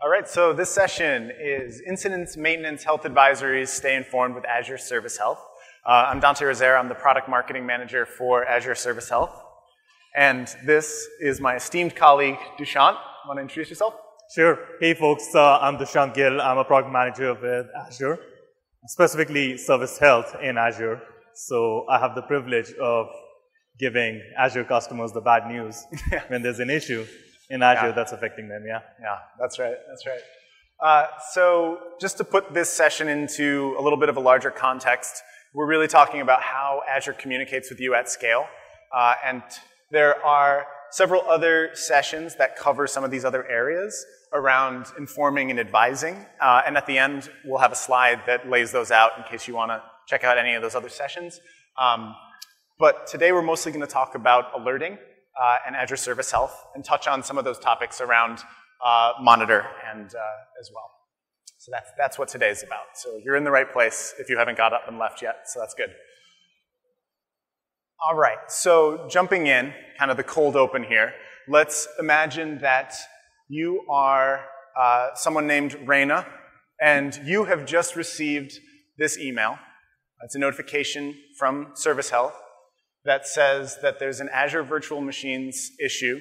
All right, so this session is Incidents, Maintenance, Health Advisories, Stay Informed with Azure Service Health. I'm Dante Rosera. I'm the Product Marketing Manager for Azure Service Health. And this is my esteemed colleague, Dushyant. Want to introduce yourself? Sure. Hey, folks. I'm Dushyant Gill. I'm a Product Manager with Azure, specifically Service Health in Azure. So I have the privilege of giving Azure customers the bad news when there's an issue in Azure that's affecting them, Yeah, that's right, that's right. So just to put this session into a little bit of a larger context, we're really talking about how Azure communicates with you at scale. And there are several other sessions that cover some of these other areas around informing and advising. And at the end, we'll have a slide that lays those out in case you want to check out any of those other sessions. But today we're mostly going to talk about alerting and Azure Service Health, and touch on some of those topics around monitor and as well. So that's what today's about. So you're in the right place if you haven't got up and left yet, so that's good. All right, so jumping in, kind of the cold open here, let's imagine that you are someone named Raina, and you have just received this email. It's a notification from Service Health that says that there's an Azure Virtual Machines issue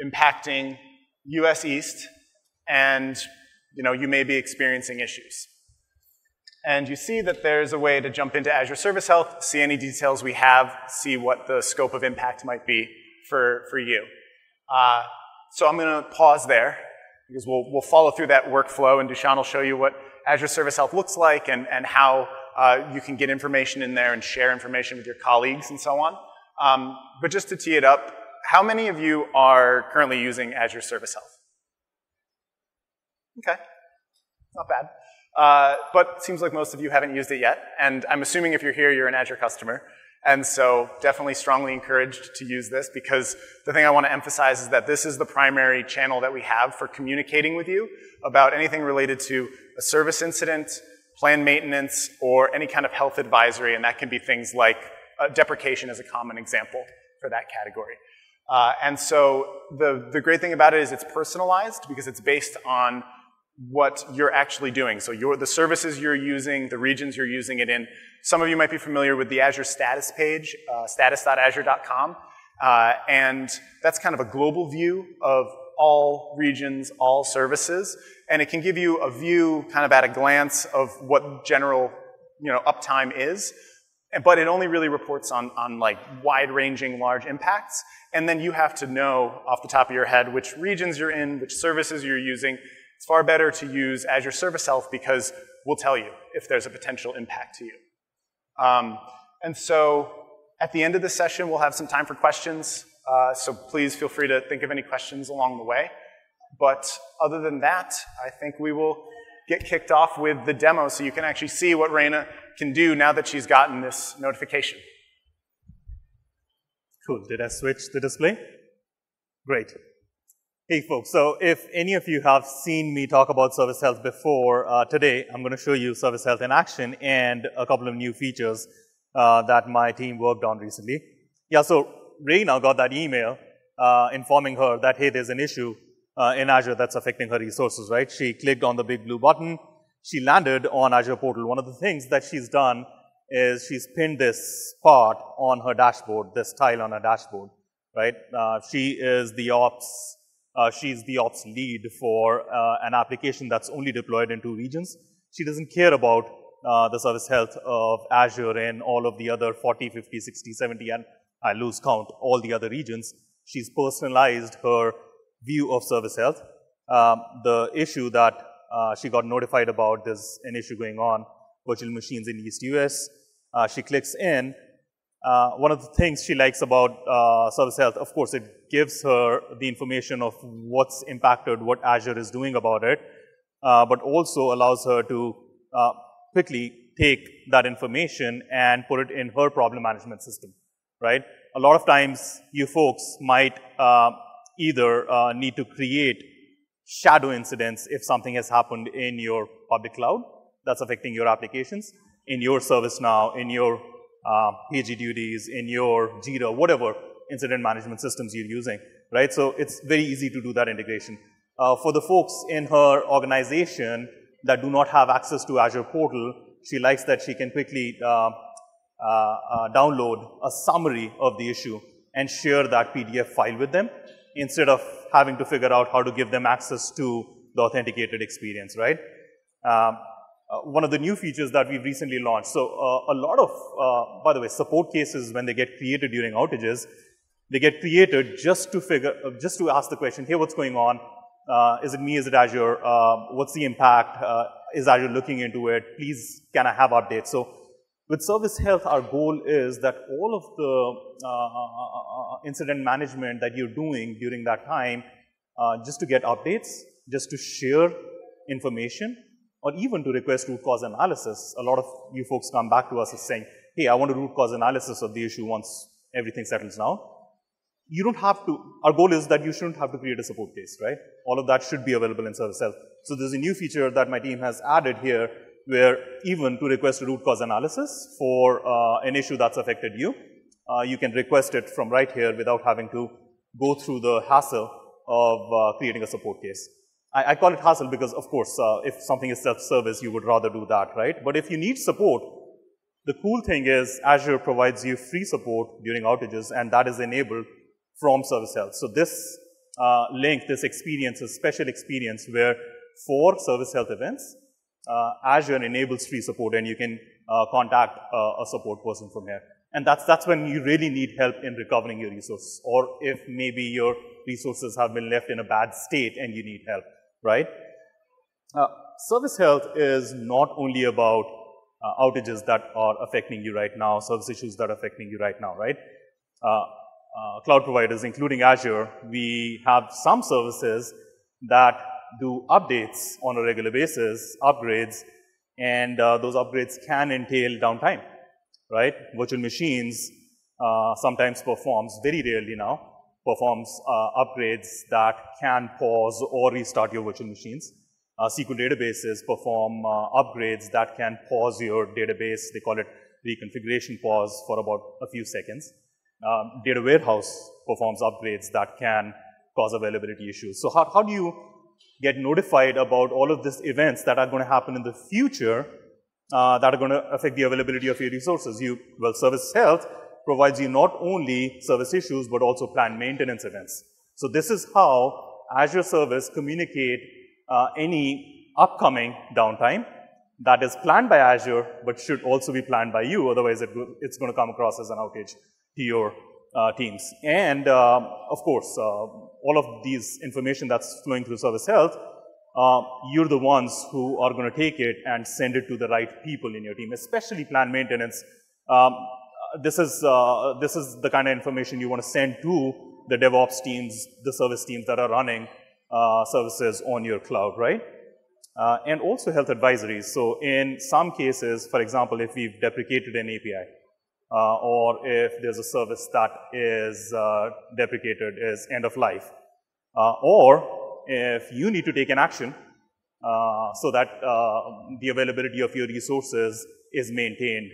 impacting US East, and you may be experiencing issues. And you see that there's a way to jump into Azure Service Health, see any details we have, see what the scope of impact might be for you. So I'm going to pause there, because we'll follow through that workflow, and Dushyant will show you what Azure Service Health looks like and how you can get information in there and share information with your colleagues and so on. But just to tee it up, how many of you are currently using Azure Service Health? Okay, not bad. But it seems like most of you haven't used it yet. And I'm assuming if you're here, you're an Azure customer. And so definitely strongly encouraged to use this, because the thing I want to emphasize is that this is the primary channel that we have for communicating with you about anything related to a service incident, planned maintenance, or any kind of health advisory, and that can be things like deprecation as a common example for that category. And so the great thing about it is it's personalized, because it's based on what you're actually doing. So the services you're using, the regions you're using it in. Some of you might be familiar with the Azure status page, status.azure.com, and that's kind of a global view of all regions, all services, and it can give you a view kind of at a glance of what general uptime is, but it only really reports on like wide-ranging large impacts, and then you have to know off the top of your head which regions you're in, which services you're using. It's far better to use Azure Service Health, because we'll tell you if there's a potential impact to you. And so at the end of the session, we'll have some time for questions. So please feel free to think of any questions along the way. But other than that, I think we will get kicked off with the demo so you can actually see what Raina can do now that she's gotten this notification. Cool. Did I switch the display? Great. Hey, folks. So if any of you have seen me talk about Service Health before, today I'm going to show you Service Health in action and a couple of new features that my team worked on recently. Yeah, so Raina got that email informing her that, hey, there's an issue in Azure that's affecting her resources, right? She clicked on the big blue button. She landed on Azure portal. One of the things that she's done is she's pinned this part on her dashboard, this tile on her dashboard, right? She's the ops lead for an application that's only deployed in 2 regions. She doesn't care about the service health of Azure and all of the other 40, 50, 60, 70, and I lose count, all the other regions. She's personalized her view of service health. The issue that she got notified about, there's an issue going on, virtual machines in East US. She clicks in. One of the things she likes about Service Health, of course, it gives her the information of what's impacted, what Azure is doing about it, but also allows her to quickly take that information and put it in her problem management system, right? A lot of times, you folks might either need to create shadow incidents if something has happened in your public cloud that's affecting your applications, in your ServiceNow, in your PagerDuties, in your Jira, whatever incident management systems you're using, right? So it's very easy to do that integration. For the folks in her organization that do not have access to Azure portal, she likes that she can quickly download a summary of the issue and share that PDF file with them instead of having to figure out how to give them access to the authenticated experience, right? One of the new features that we've recently launched. So a lot of, by the way, support cases when they get created during outages, they get created just to ask the question, hey, what's going on? Is it me? Is it Azure? What's the impact? Is Azure looking into it? Please, can I have updates? So with Service Health, our goal is that all of the incident management that you're doing during that time, just to get updates, just to share information, or even to request root cause analysis. A lot of you folks come back to us and saying, hey, I want a root cause analysis of the issue once everything settles down. You don't have to, our goal is that you shouldn't have to create a support case, right? All of that should be available in Service Health. So there's a new feature that my team has added here where even to request a root cause analysis for an issue that's affected you, you can request it from right here without having to go through the hassle of creating a support case. I call it hassle because, of course, if something is self-service, you would rather do that, right? But if you need support, the cool thing is Azure provides you free support during outages, and that is enabled from Service Health. So this link, this experience, a special experience where for Service Health events, Azure enables free support, and you can contact a support person from here. And that's when you really need help in recovering your resources, or if maybe your resources have been left in a bad state and you need help, right? Service Health is not only about outages that are affecting you right now, service issues that are affecting you right now, right? Cloud providers, including Azure, we have some services that do updates on a regular basis, upgrades, and those upgrades can entail downtime, right? Virtual machines sometimes performs, very rarely now, performs upgrades that can pause or restart your virtual machines. SQL databases perform upgrades that can pause your database. They call it reconfiguration pause for about a few seconds. Data warehouse performs upgrades that can cause availability issues. So how do you get notified about all of these events that are going to happen in the future that are going to affect the availability of your resources? Well, Service Health provides you not only service issues, but also planned maintenance events. So this is how Azure Service communicate any upcoming downtime that is planned by Azure, but should also be planned by you. Otherwise, it's going to come across as an outage to your teams. And of course, all of these information that's flowing through Service Health, you're the ones who are going to take it and send it to the right people in your team, especially planned maintenance. This is the kind of information you want to send to the DevOps teams, the service teams that are running services on your cloud, right? And also health advisories. So in some cases, for example, if we've deprecated an API, or if there's a service that is deprecated, is end of life, or if you need to take an action so that the availability of your resources is maintained.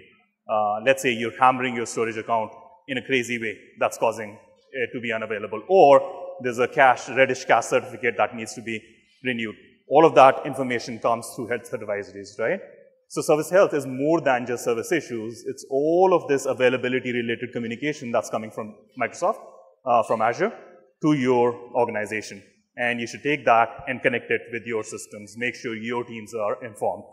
Let's say you're hammering your storage account in a crazy way that's causing it to be unavailable, or there's a Reddish cache certificate that needs to be renewed. All of that information comes through health advisories, right? So Service Health is more than just service issues. It's all of this availability-related communication that's coming from Microsoft, from Azure, to your organization. And you should take that and connect it with your systems. Make sure your teams are informed.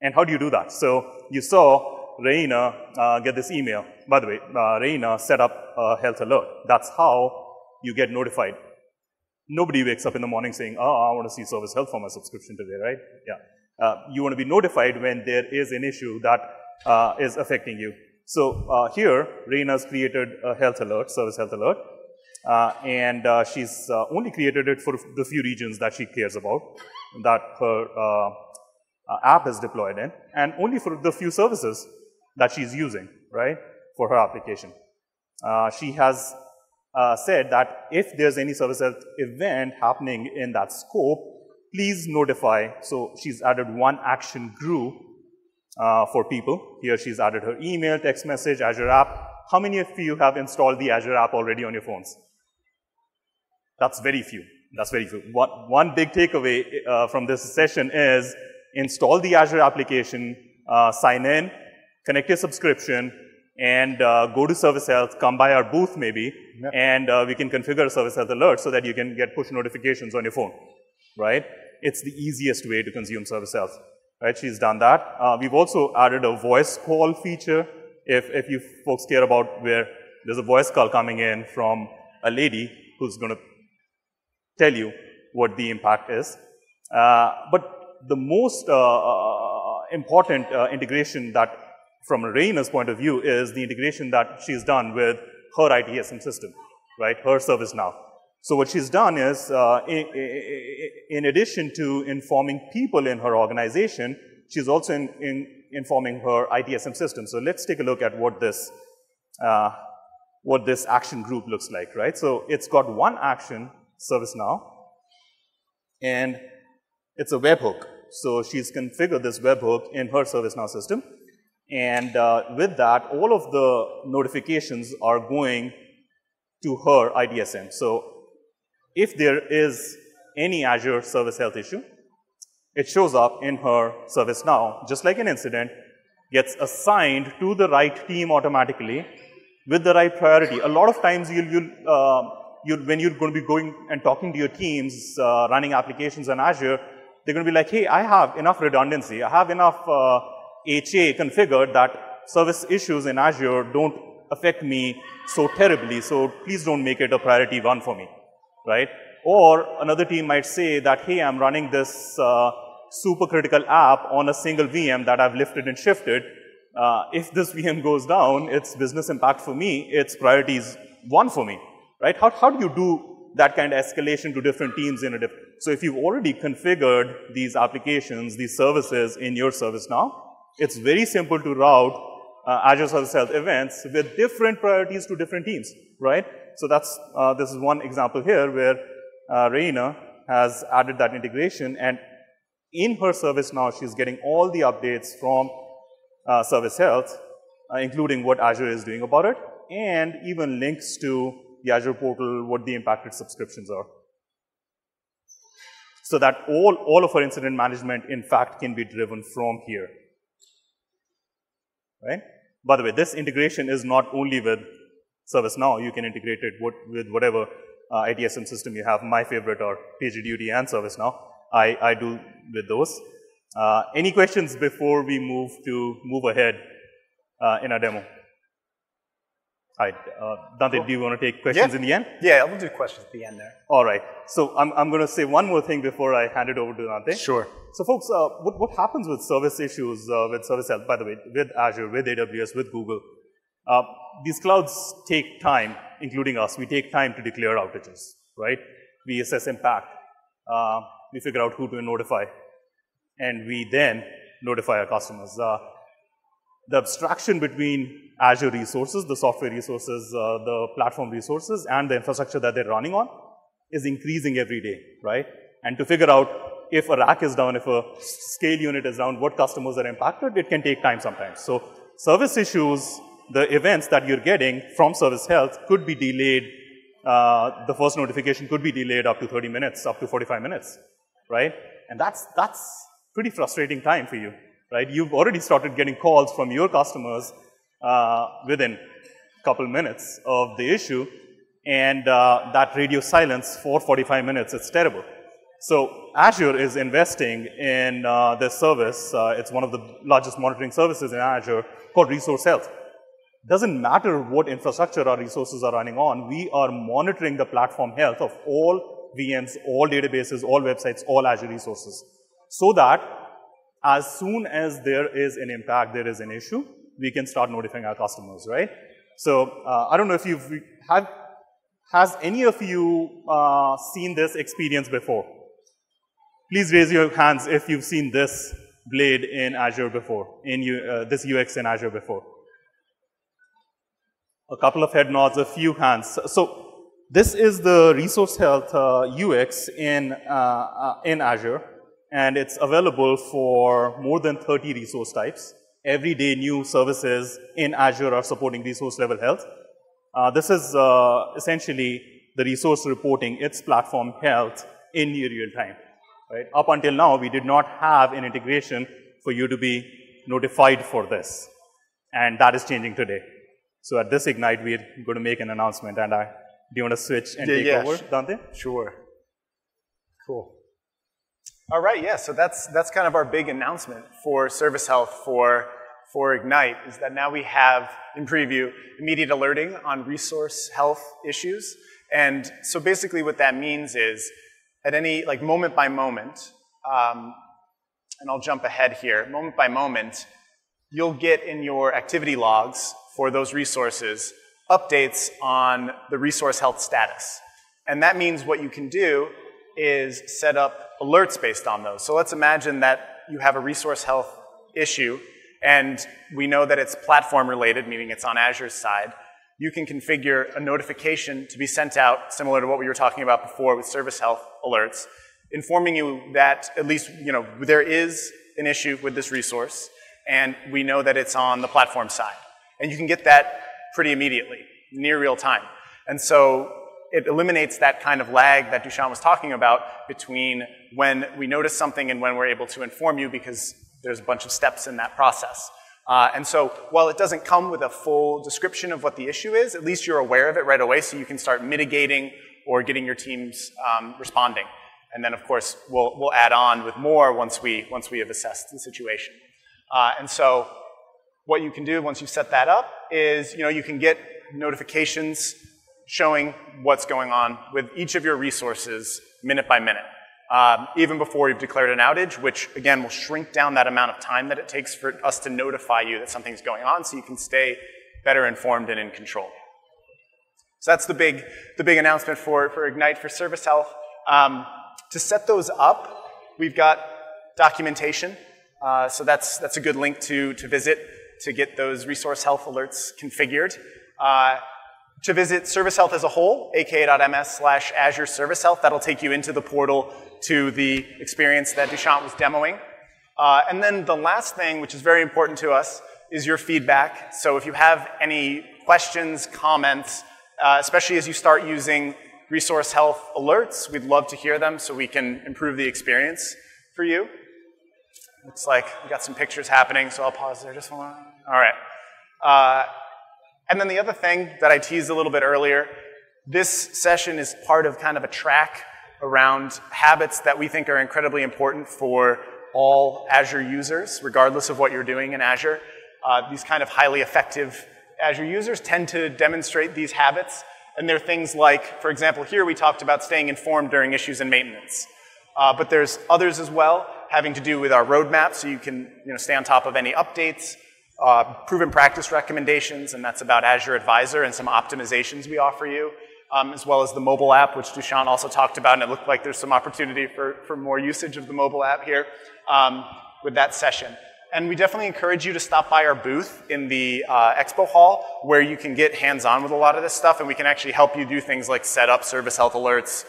And how do you do that? So you saw Reina get this email. By the way, Reina set up a health alert. That's how you get notified. Nobody wakes up in the morning saying, oh, I want to see Service Health for my subscription today, right? Yeah. You want to be notified when there is an issue that is affecting you. So here, Reina's created a health alert, Service Health alert, and she's only created it for the few regions that she cares about, that her app is deployed in, and only for the few services that she's using, right, for her application. She has said that if there's any Service Health event happening in that scope, please notify. So she's added one action group for people. Here she's added her email, text message, Azure app. How many of you have installed the Azure app already on your phones? That's very few. That's very good. One big takeaway from this session is install the Azure application, sign in, connect your subscription, and go to Service Health, come by our booth maybe, yep. And we can configure a Service Health alert so that you can get push notifications on your phone, right? It's the easiest way to consume Service Health, right? She's done that. We've also added a voice call feature. If you folks care about where there's a voice call coming in from a lady who's going to tell you what the impact is. But the most important integration that, from Raina's point of view, is the integration that she's done with her ITSM system, right? Her ServiceNow. So what she's done is, in addition to informing people in her organization, she's also informing her ITSM system. So let's take a look at what this action group looks like, right? So it's got one action, ServiceNow, and it's a webhook. So she's configured this webhook in her ServiceNow system. And with that, all of the notifications are going to her ITSM. So if there is any Azure Service Health issue, it shows up in her ServiceNow, just like an incident, gets assigned to the right team automatically with the right priority. A lot of times, when you're going to be going and talking to your teams, running applications on Azure, they're going to be like, hey, I have enough redundancy. I have enough HA configured that service issues in Azure don't affect me so terribly, so please don't make it a priority one for me, right? Or another team might say that, hey, I'm running this super critical app on a single VM that I've lifted and shifted. If this VM goes down, it's business impact for me, it's priorities one for me, right? How do you do that kind of escalation to different teams in a different? So if you've already configured these applications, these services in your ServiceNow, it's very simple to route Azure Service Health events with different priorities to different teams, right? So that's, this is one example here where Raina has added that integration, and in her ServiceNow, she's getting all the updates from Service Health, including what Azure is doing about it, and even links to the Azure portal, what the impacted subscriptions are. So that all of her incident management, in fact, can be driven from here. Right? By the way, this integration is not only with ServiceNow. You can integrate it with whatever ITSM system you have. My favorite are PagerDuty and ServiceNow. I do with those. Any questions before we move ahead in our demo? All right, Dante, cool. Do you want to take questions in the end? Yeah, we'll do questions at the end there. All right. So I'm going to say one more thing before I hand it over to Dante. Sure. So folks, what happens with service issues with Service Health, by the way, with Azure, with AWS, with Google, these clouds take time, including us. We take time to declare outages, right? We assess impact. We figure out who to notify. And we then notify our customers. The abstraction between Azure resources, the software resources, the platform resources, and the infrastructure that they're running on is increasing every day, right? And to figure out if a rack is down, if a scale unit is down, what customers are impacted, it can take time sometimes. So service issues, the events that you're getting from Service Health could be delayed. The first notification could be delayed up to 30 minutes, up to 45 minutes, right? And that's pretty frustrating time for you, right? You've already started getting calls from your customers within a couple minutes of the issue, and that radio silence for 45 minutes, it's terrible. So Azure is investing in this service. It's one of the largest monitoring services in Azure called Resource Health. Doesn't matter what infrastructure our resources are running on, we are monitoring the platform health of all VMs, all databases, all websites, all Azure resources, so that as soon as there is an impact, there is an issue, we can start notifying our customers, right? So I don't know if has any of you seen this experience before? Please raise your hands if you've seen this blade in Azure before, this UX in Azure before. A couple of head nods, a few hands. So this is the Resource Health UX in Azure, and it's available for more than 30 resource types. Every day, new services in Azure are supporting resource level health. This is essentially the resource reporting, its platform health in real time. Right? Up until now, we did not have an integration for you to be notified for this. And that is changing today. So at this Ignite, we're going to make an announcement. And do you want to switch and take over, Dante? Sure. Cool. All right, yeah, so that's kind of our big announcement for Service Health for Ignite, is that now we have, in preview, immediate alerting on resource health issues. And so basically what that means is, at any, like moment by moment, and I'll jump ahead here, moment by moment, you'll get in your activity logs for those resources updates on the resource health status. And that means what you can do is set up alerts based on those. So let's imagine that you have a resource health issue, and we know that it's platform related, meaning it's on Azure's side. You can configure a notification to be sent out, similar to what we were talking about before with Service Health alerts, informing you that at least there is an issue with this resource, and we know that it's on the platform side. And you can get that pretty immediately, near real time. And so it eliminates that kind of lag that Dushan was talking about between when we notice something and when we're able to inform you, because there's a bunch of steps in that process. And so while it doesn't come with a full description of what the issue is, at least you're aware of it right away, so you can start mitigating or getting your teams responding. And then, of course, we'll add on with more once we have assessed the situation. And so what you can do once you've set that up is, you can get notifications showing what's going on with each of your resources minute by minute, even before you've declared an outage, which, again, will shrink down that amount of time that it takes for us to notify you that something's going on, so you can stay better informed and in control. So that's the big announcement for Ignite for Service Health. To set those up, we've got documentation. So that's a good link to visit to get those resource health alerts configured. To visit Service Health as a whole, aka.ms/Azure Service Health, that'll take you into the portal to the experience that Dushan was demoing. And then the last thing, which is very important to us, is your feedback. So if you have any questions, comments, especially as you start using resource health alerts, we'd love to hear them so we can improve the experience for you. Looks like we got some pictures happening, so I'll pause there just one moment. All right. And then the other thing that I teased a little bit earlier, this session is part of kind of a track around habits that we think are incredibly important for all Azure users, regardless of what you're doing in Azure. These kind of highly effective Azure users tend to demonstrate these habits, and they're things like, for example, here we talked about staying informed during issues and maintenance. But there's others as well, having to do with our roadmap, so you can stay on top of any updates, proven practice recommendations, and that's about Azure Advisor and some optimizations we offer you, as well as the mobile app, which Dushan also talked about, and it looked like there's some opportunity for more usage of the mobile app here with that session. And we definitely encourage you to stop by our booth in the expo hall, where you can get hands-on with a lot of this stuff, and we can actually help you do things like set up service health alerts,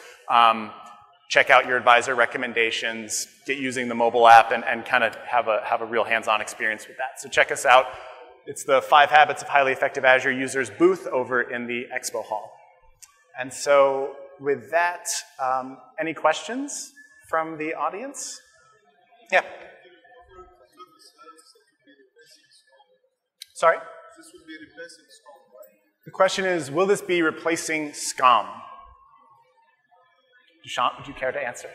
check out your advisor recommendations, get using the mobile app, and kind of have a real hands-on experience with that. So check us out. It's the 5 Habits of Highly Effective Azure Users booth over in the expo hall. And so with that, any questions from the audience? Yeah. Sorry? This will be replacing SCOM, right? The question is, will this be replacing SCOM? Dushan, would you care to answer?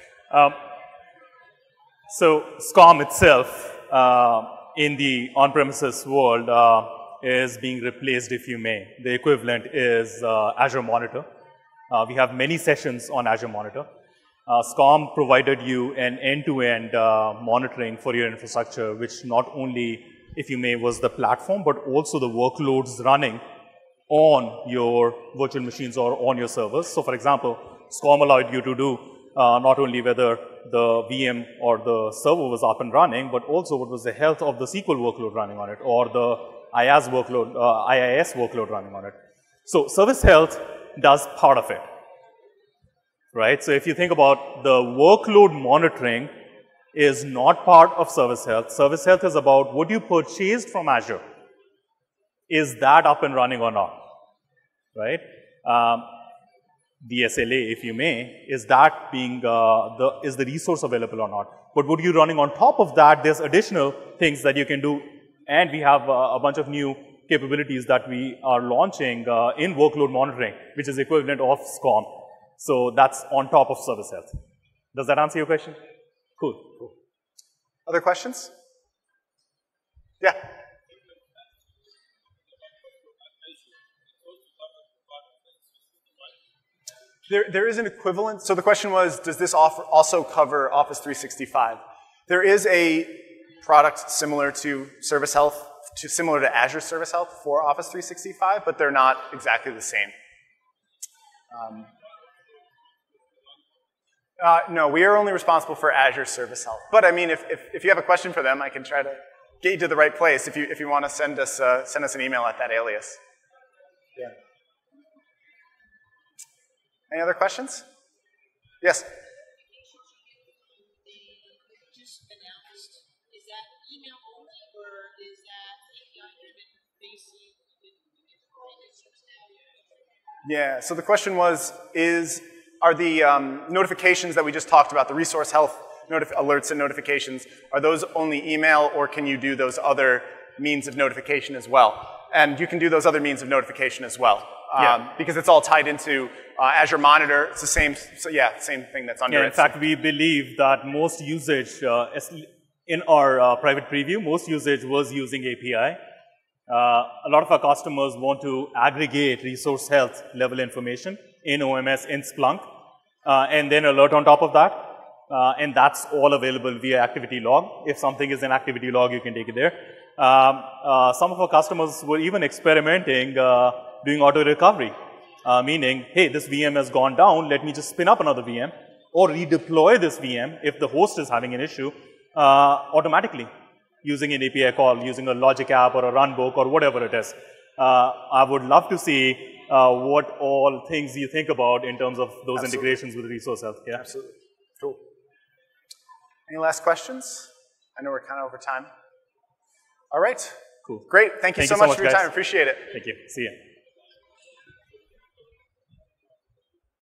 So SCOM itself in the on-premises world is being replaced, if you may. The equivalent is Azure Monitor. We have many sessions on Azure Monitor. SCOM provided you an end-to-end monitoring for your infrastructure, which not only, if you may, was the platform, but also the workloads running on your virtual machines or on your servers. So for example, SCOM allowed you to do not only whether the VM or the server was up and running, but also what was the health of the SQL workload running on it, or the IIS workload running on it. So Service Health does part of it, right? So if you think about the workload monitoring is not part of Service Health. Service Health is about what you purchased from Azure. Is that up and running or not, right? the SLA, if you may, is that being is the resource available or not? But what you're running on top of that, there's additional things that you can do, and we have a bunch of new capabilities that we are launching in workload monitoring, which is equivalent of SCOM. So that's on top of Service Health. Does that answer your question? Cool. Cool. Other questions? Yeah. There is an equivalent. So the question was, does this also cover Office 365? There is a product similar to Service Health, similar to Azure Service Health for Office 365, but they're not exactly the same. No, we are only responsible for Azure Service Health. But I mean, if you have a question for them, I can try to get you to the right place if you want to send us an email at that alias. Yeah. Any other questions? Yes? Is that email only, or is that API-driven facing? Yeah, so the question was, are the notifications that we just talked about, the resource health alerts and notifications, are those only email, or can you do those other means of notification as well? And you can do those other means of notification as well. Because it's all tied into Azure Monitor. It's the same, same thing that's under it. In fact, we believe that most usage, in our private preview, most usage was using API. A lot of our customers want to aggregate resource health level information in OMS, in Splunk, and then alert on top of that. And that's all available via activity log. If something is in activity log, you can take it there. Some of our customers were even experimenting doing auto recovery, meaning, hey, this VM has gone down, let me just spin up another VM, or redeploy this VM if the host is having an issue automatically using an API call, using a logic app or a runbook or whatever it is. I would love to see what all things you think about in terms of those integrations with Resource Health. Yeah? Absolutely. Cool. Any last questions? I know we're kind of over time. All right. Cool. Great. Thank you so much for your time. Appreciate it. Thank you. See ya.